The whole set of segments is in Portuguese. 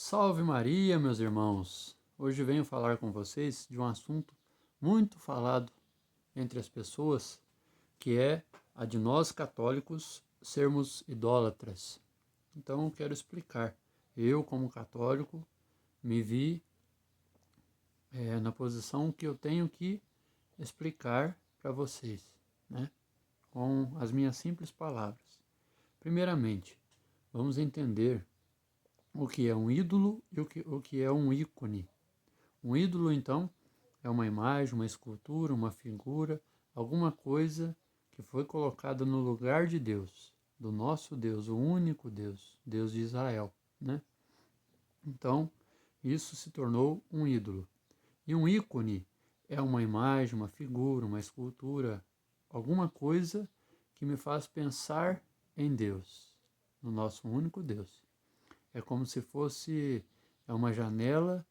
Salve Maria, meus irmãos! Hoje venho falar com vocês de um assunto muito falado entre as pessoas, que é a de nós católicos sermos idólatras. Então eu quero explicar. Eu, como católico, me vi na posição que eu tenho que explicar para vocês, né? Com as minhas simples palavras. Primeiramente, vamos entender o que é um ídolo e o que é um ícone. Um ídolo, então, é uma imagem, uma escultura, uma figura, alguma coisa que foi colocada no lugar de Deus, do nosso Deus, o único Deus, Deus de Israel, né? Então, isso se tornou um ídolo. E um ícone é uma imagem, uma figura, uma escultura, alguma coisa que me faz pensar em Deus, no nosso único Deus. É como se fosse uma janela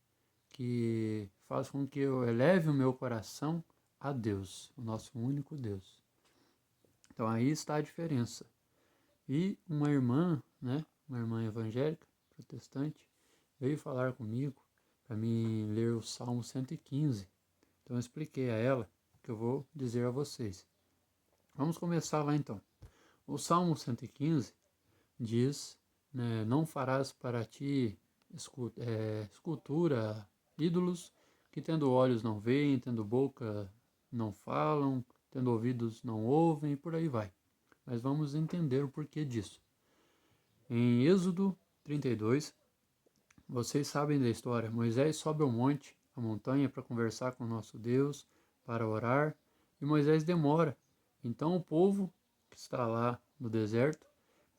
que faz com que eu eleve o meu coração a Deus, o nosso único Deus. Então aí está a diferença. E uma irmã, né, uma irmã evangélica, protestante, veio falar comigo para mim ler o Salmo 115. Então eu expliquei a ela o que eu vou dizer a vocês. Vamos começar lá então. O Salmo 115 diz, né, não farás para ti escultura, ídolos, que tendo olhos não veem, tendo boca não falam, tendo ouvidos não ouvem, e por aí vai. Mas vamos entender o porquê disso. Em Êxodo 32, vocês sabem da história. Moisés sobe ao monte, a montanha, para conversar com o nosso Deus, para orar, e Moisés demora. Então o povo que está lá no deserto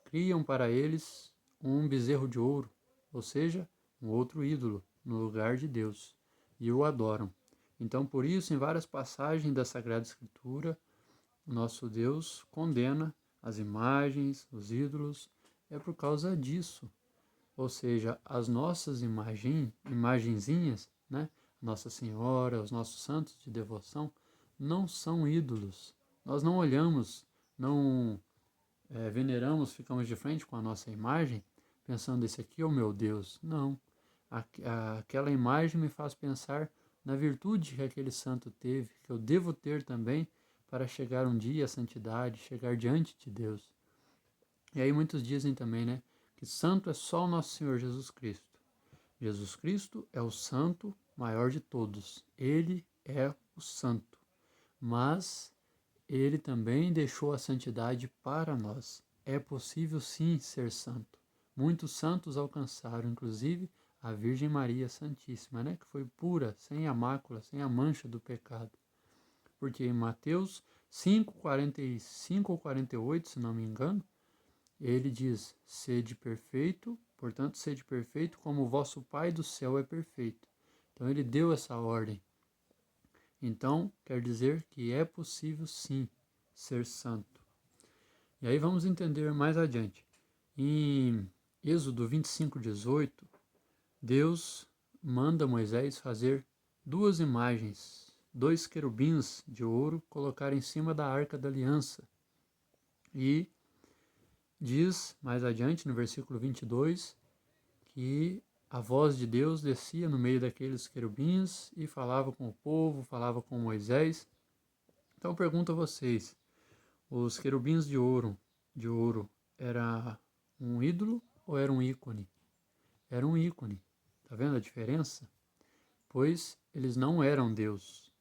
criam para eles um bezerro de ouro, ou seja, um outro ídolo, no lugar de Deus, e o adoram. Então, por isso, em várias passagens da Sagrada Escritura, o nosso Deus condena as imagens, os ídolos, é por causa disso. Ou seja, as nossas imagenzinhas, né? Nossa Senhora, os nossos santos de devoção, não são ídolos. Nós não olhamos, não veneramos, ficamos de frente com a nossa imagem, pensando, esse aqui é o meu Deus. Não. Aquela imagem me faz pensar na virtude que aquele santo teve, que eu devo ter também para chegar um dia à santidade, chegar diante de Deus. E aí muitos dizem também, né, que santo é só o nosso Senhor Jesus Cristo. Jesus Cristo é o santo maior de todos. Ele é o santo. Mas ele também deixou a santidade para nós. É possível sim ser santo. Muitos santos alcançaram, inclusive a Virgem Maria Santíssima, né, que foi pura, sem a mácula, sem a mancha do pecado. Porque em Mateus 5:45 ou 48, se não me engano, ele diz: sede perfeito, portanto, sede perfeito como o vosso Pai do céu é perfeito. Então ele deu essa ordem. Então, quer dizer que é possível sim ser santo. E aí vamos entender mais adiante. Em Êxodo 25:18, Deus manda Moisés fazer duas imagens, dois querubins de ouro, colocar em cima da arca da aliança. E diz mais adiante, no versículo 22, que a voz de Deus descia no meio daqueles querubins e falava com o povo, falava com Moisés. Então eu pergunto a vocês, os querubins de ouro, era um ídolo ou era um ícone? Era um ícone. Tá vendo a diferença? Pois eles não eram Deus.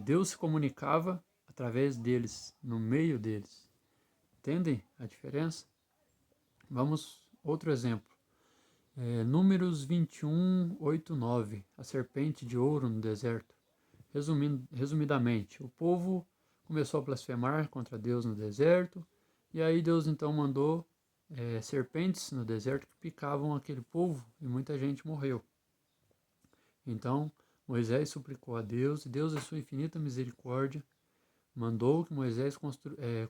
Deus se comunicava através deles, no meio deles. Entendem a diferença? Vamos, outro exemplo. Números 21, 8, 9. A serpente de ouro no deserto. Resumidamente, o povo começou a blasfemar contra Deus no deserto, e aí Deus então mandou serpentes no deserto que picavam aquele povo, e muita gente morreu. Então Moisés suplicou a Deus, e Deus, em sua infinita misericórdia, mandou que Moisés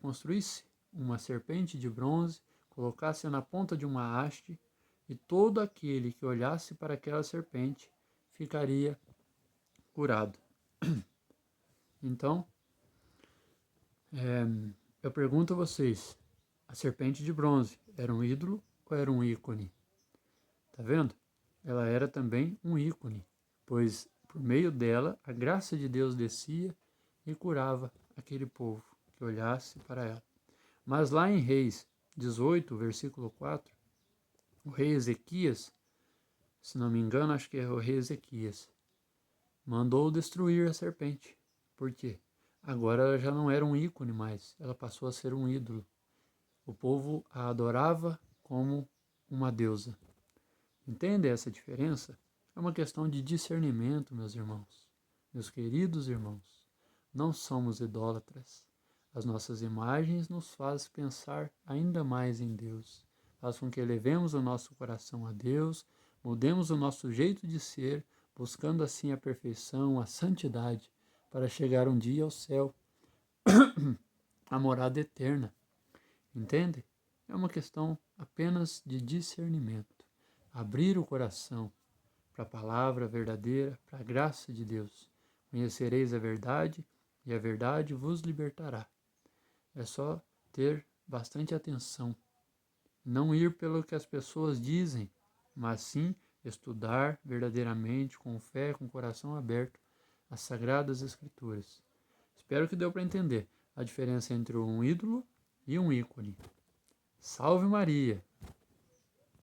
construísse uma serpente de bronze, colocasse na ponta de uma haste, e todo aquele que olhasse para aquela serpente ficaria curado. Então, eu pergunto a vocês, a serpente de bronze era um ídolo ou era um ícone? Tá vendo? Ela era também um ícone, pois por meio dela a graça de Deus descia e curava aquele povo que olhasse para ela. Mas lá em Reis 18, versículo 4, o rei Ezequias, se não me engano, acho que é o rei Ezequias, mandou destruir a serpente. Por quê? Agora ela já não era um ícone mais, ela passou a ser um ídolo. O povo a adorava como uma deusa. Entende essa diferença? É uma questão de discernimento, meus irmãos. Meus queridos irmãos, não somos idólatras. As nossas imagens nos fazem pensar ainda mais em Deus. Faz com que elevemos o nosso coração a Deus, mudemos o nosso jeito de ser, buscando assim a perfeição, a santidade, para chegar um dia ao céu, a morada eterna. Entende? É uma questão apenas de discernimento. Abrir o coração para a palavra verdadeira, para a graça de Deus. Conhecereis a verdade e a verdade vos libertará. É só ter bastante atenção. Não ir pelo que as pessoas dizem, mas sim estudar verdadeiramente, com fé, com o coração aberto, as Sagradas Escrituras. Espero que deu para entender a diferença entre um ídolo e um ícone. Salve Maria!